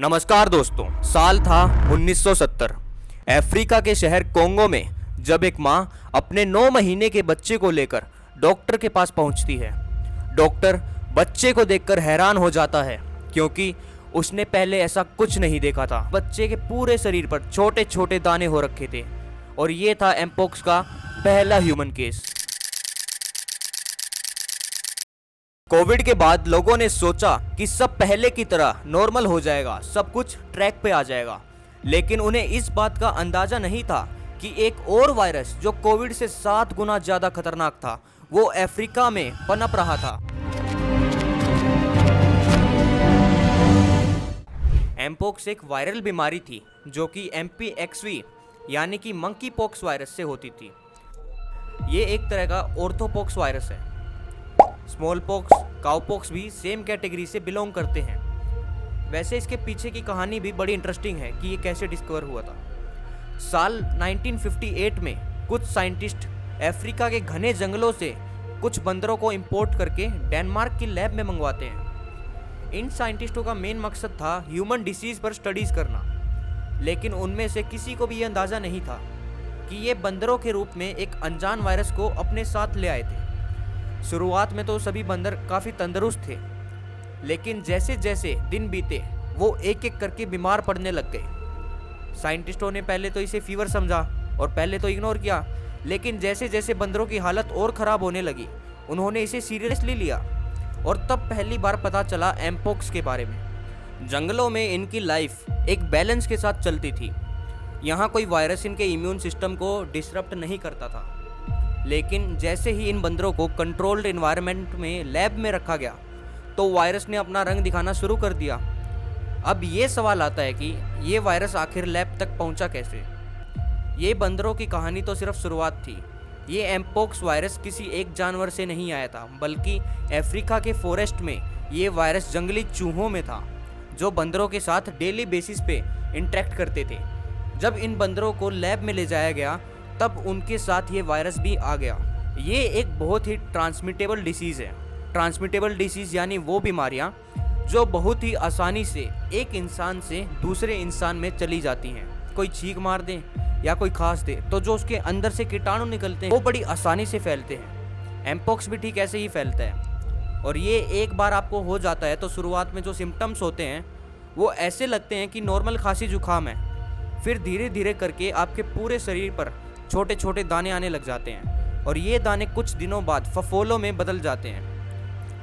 नमस्कार दोस्तों। साल था 1970। अफ्रीका के शहर कोंगो में जब एक माँ अपने 9 महीने के बच्चे को लेकर डॉक्टर के पास पहुंचती है। डॉक्टर बच्चे को देखकर हैरान हो जाता है क्योंकि उसने पहले ऐसा कुछ नहीं देखा था। बच्चे के पूरे शरीर पर छोटे छोटे दाने हो रखे थे और ये था एमपोक्स का पहला ह्यूमन केस। कोविड के बाद लोगों ने सोचा कि सब पहले की तरह नॉर्मल हो जाएगा, सब कुछ ट्रैक पे आ जाएगा, लेकिन उन्हें इस बात का अंदाजा नहीं था कि एक और वायरस जो कोविड से 7 गुना ज्यादा खतरनाक था वो अफ्रीका में पनप रहा था। एमपोक्स एक वायरल बीमारी थी जो कि MPXV यानी कि मंकी पॉक्स वायरस से होती थी। ये एक तरह का ऑर्थोपॉक्स वायरस है। स्मॉल पॉक्स, काउपॉक्स भी सेम कैटेगरी से बिलोंग करते हैं। वैसे इसके पीछे की कहानी भी बड़ी इंटरेस्टिंग है कि ये कैसे डिस्कवर हुआ था। साल 1958 में कुछ साइंटिस्ट अफ्रीका के घने जंगलों से कुछ बंदरों को इंपोर्ट करके डेनमार्क की लैब में मंगवाते हैं। इन साइंटिस्टों का मेन मकसद था ह्यूमन डिसीज पर स्टडीज करना, लेकिन उनमें से किसी को भी ये अंदाज़ा नहीं था कि ये बंदरों के रूप में एक अनजान वायरस को अपने साथ ले आए थे। शुरुआत में तो सभी बंदर काफ़ी तंदुरुस्त थे, लेकिन जैसे जैसे दिन बीते वो एक एक करके बीमार पड़ने लग गए। साइंटिस्टों ने पहले तो इसे फीवर समझा और पहले तो इग्नोर किया, लेकिन जैसे जैसे बंदरों की हालत और ख़राब होने लगी उन्होंने इसे सीरियसली लिया और तब पहली बार पता चला एमपोक्स के बारे में। जंगलों में इनकी लाइफ एक बैलेंस के साथ चलती थी। यहाँ कोई वायरस इनके इम्यून सिस्टम को डिसरप्ट नहीं करता था, लेकिन जैसे ही इन बंदरों को कंट्रोल्ड एनवायरनमेंट में लैब में रखा गया तो वायरस ने अपना रंग दिखाना शुरू कर दिया। अब ये सवाल आता है कि ये वायरस आखिर लैब तक पहुंचा कैसे। ये बंदरों की कहानी तो सिर्फ शुरुआत थी। ये एमपोक्स वायरस किसी एक जानवर से नहीं आया था, बल्कि अफ्रीका के फॉरेस्ट में ये वायरस जंगली चूहों में था जो बंदरों के साथ डेली बेसिस पे इंटरेक्ट करते थे। जब इन बंदरों को लैब में ले जाया गया तब उनके साथ ये वायरस भी आ गया। ये एक बहुत ही ट्रांसमिटेबल डिसीज़ है। ट्रांसमिटेबल डिसीज़ यानी वो बीमारियाँ जो बहुत ही आसानी से एक इंसान से दूसरे इंसान में चली जाती हैं। कोई छींक मार दे या कोई खांस दे तो जो उसके अंदर से कीटाणु निकलते हैं वो बड़ी आसानी से फैलते हैं। एमपोक्स भी ठीक ऐसे ही फैलता है और ये एक बार आपको हो जाता है तो शुरुआत में जो सिम्टम्स होते हैं वो ऐसे लगते हैं कि नॉर्मल खांसी जुकाम है, फिर धीरे धीरे करके आपके पूरे शरीर पर छोटे छोटे दाने आने लग जाते हैं और ये दाने कुछ दिनों बाद फफोलों में बदल जाते हैं।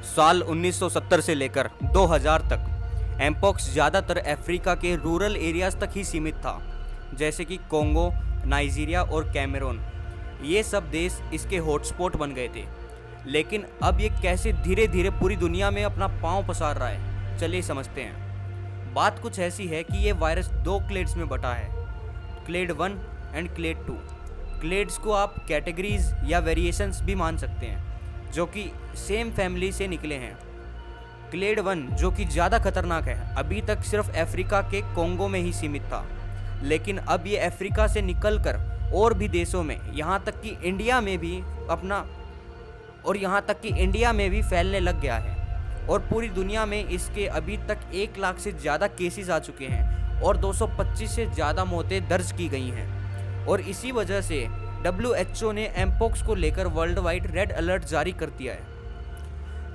साल 1970 से लेकर 2000 तक एमपोक्स ज़्यादातर अफ्रीका के रूरल एरियाज तक ही सीमित था, जैसे कि कोंगो, नाइजीरिया और कैमरून। ये सब देश इसके हॉटस्पॉट बन गए थे। लेकिन अब ये कैसे धीरे धीरे पूरी दुनिया में अपना पांव पसार रहा है, चलिए समझते हैं। बात कुछ ऐसी है कि ये वायरस 2 क्लेड्स में बटा है, क्लेड 1 एंड क्लेड 2। क्लेड्स को आप कैटेगरीज या वेरिएशंस भी मान सकते हैं जो कि सेम फैमिली से निकले हैं। क्लेड 1 जो कि ज़्यादा खतरनाक है, अभी तक सिर्फ अफ्रीका के कोंगो में ही सीमित था, लेकिन अब ये अफ्रीका से निकलकर और भी देशों में यहाँ तक कि इंडिया में भी फैलने लग गया है और पूरी दुनिया में इसके अभी तक 1 लाख से ज़्यादा केसेस आ चुके हैं और 225 से ज़्यादा मौतें दर्ज की गई हैं। और इसी वजह से WHO ने एमपोक्स को लेकर वर्ल्ड वाइड रेड अलर्ट जारी कर दिया है।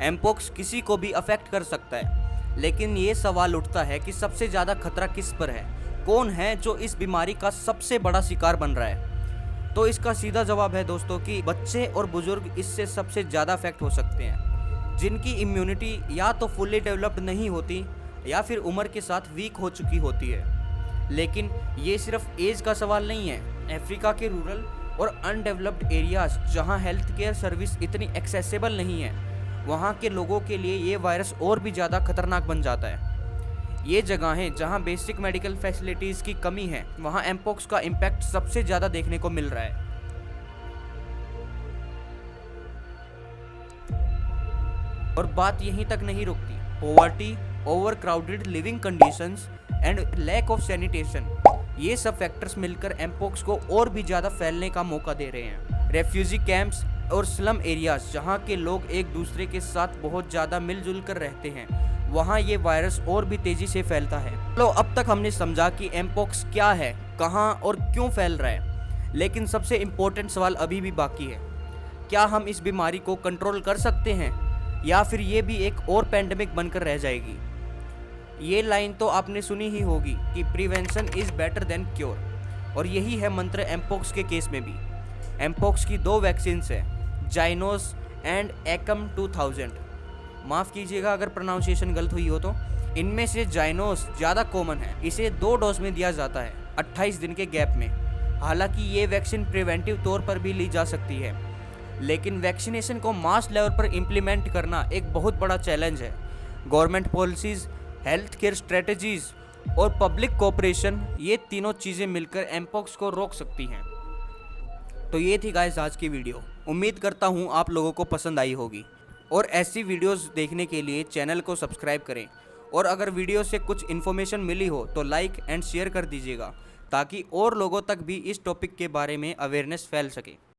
एमपोक्स किसी को भी अफेक्ट कर सकता है, लेकिन ये सवाल उठता है कि सबसे ज़्यादा खतरा किस पर है, कौन है जो इस बीमारी का सबसे बड़ा शिकार बन रहा है। तो इसका सीधा जवाब है दोस्तों कि बच्चे और बुजुर्ग इससे सबसे ज़्यादा अफेक्ट हो सकते हैं, जिनकी इम्यूनिटी या तो फुल्ली डेवलप्ड नहीं होती या फिर उम्र के साथ वीक हो चुकी होती है। लेकिन ये सिर्फ एज का सवाल नहीं है। अफ्रीका के रूरल और अनडेवलप्ड एरियाज जहां हेल्थ केयर सर्विस इतनी एक्सेसिबल नहीं है, वहां के लोगों के लिए ये वायरस और भी ज़्यादा खतरनाक बन जाता है। ये जगहें जहां बेसिक मेडिकल फैसिलिटीज़ की कमी है, वहां एमपोक्स का इम्पैक्ट सबसे ज़्यादा देखने को मिल रहा है। और बात यहीं तक नहीं रुकती। Poverty, over crowded living conditions and lack of sanitation, ये सब फैक्टर्स मिलकर एमपोक्स को और भी ज़्यादा फैलने का मौका दे रहे हैं। रेफ्यूजी कैंप्स, और स्लम एरियाज जहाँ के लोग एक दूसरे के साथ बहुत ज़्यादा मिलजुल कर रहते हैं, वहाँ ये वायरस और भी तेज़ी से फैलता है। चलो अब तक हमने समझा कि एमपॉक्स क्या है, कहाँ और क्यों फैल रहा है, लेकिन सबसे इम्पोर्टेंट सवाल अभी भी बाकी है। क्या हम इस बीमारी को कंट्रोल कर सकते हैं या फिर ये भी एक और पैंडेमिक बनकर रह जाएगी? ये लाइन तो आपने सुनी ही होगी कि prevention is better than cure, और यही है मंत्र एमपॉक्स के केस में भी। एमपॉक्स की 2 वैक्सीन्स हैं, जाइनोस एंड एकम 2000। माफ़ कीजिएगा अगर प्रोनाउंसिएशन गलत हुई हो तो। इनमें से जाइनोस ज़्यादा कॉमन है, इसे 2 डोज में दिया जाता है 28 दिन के गैप में। हालांकि ये वैक्सीन प्रिवेंटिव तौर पर भी ली जा सकती है, लेकिन वैक्सीनेशन को मास लेवल पर इम्प्लीमेंट करना एक बहुत बड़ा चैलेंज है। Government policies, health care strategies और पब्लिक कोऑपरेशन, ये तीनों चीज़ें मिलकर एमपॉक्स को रोक सकती हैं। तो ये थी गाइस आज की वीडियो। उम्मीद करता हूँ आप लोगों को पसंद आई होगी, और ऐसी वीडियोस देखने के लिए चैनल को सब्सक्राइब करें। और अगर वीडियो से कुछ इन्फॉर्मेशन मिली हो तो लाइक एंड शेयर कर दीजिएगा, ताकि और लोगों तक भी इस टॉपिक के बारे में अवेयरनेस फैल सके।